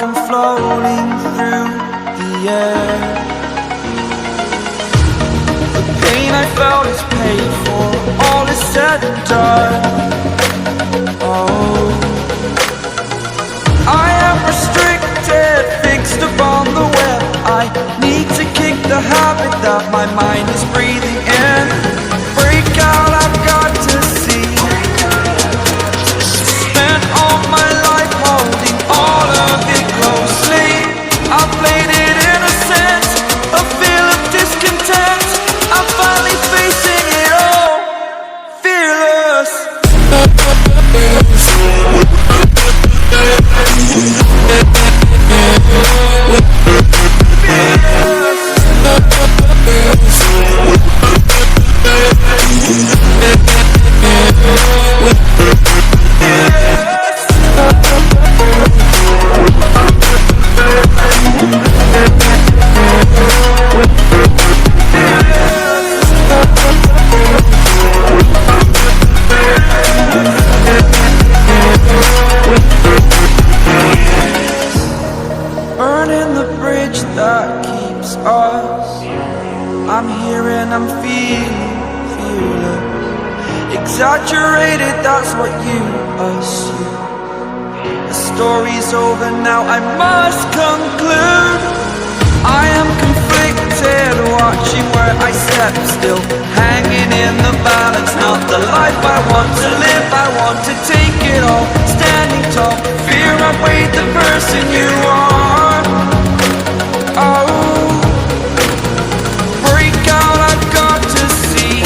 like I'm floating through the air. The pain I felt is paid for, all is said and done. Oh, I am restricted, fixed upon the web. I need to kick the habit that my mind is breathing in. Break out, I've got to see. Spent all my life holding all of it closely. I played it innocent, a feel of discontent. I'm finally facing it all, fearless. Burning the bridge that keeps us. I'm here and I'm feeling fearless. Exaggerated, that's what you assume. The story's over now, I must conclude. I am conflicted, watching where I step still, hanging in the balance. Not the life I want to live, I want to take it all. Standing tall, fear outweighed the person you are. Oh, break out, I've got to see.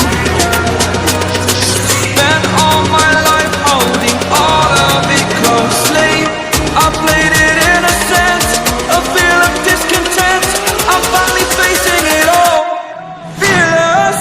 Spent all my life holding all of it closely. I played it innocent, a feel of discontent. I'm finally facing it all, fearless.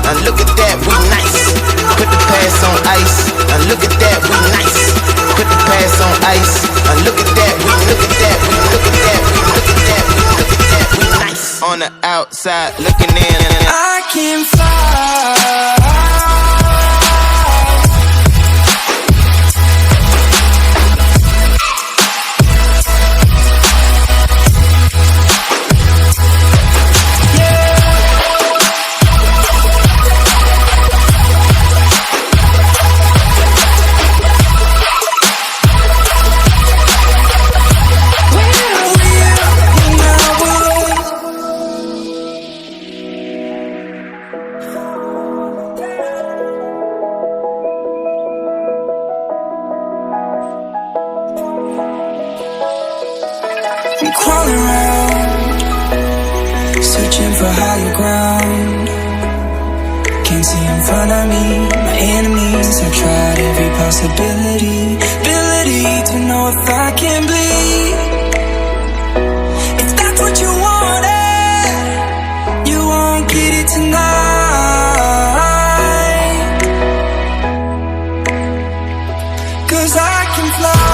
Now look at that, we nice. Put the past on ice. Now look at that, we nice. Put the past on ice. Now look at that, we look at that, we look at that, we look at that, we look at that, we nice. On the outside looking in. I can fly. crawling around, searching for higher ground. Can't see in front of me, my enemies. I've tried every possibility, ability to know if I can bleed. If that's what you wanted, you won't get it tonight. 'Cause I can fly.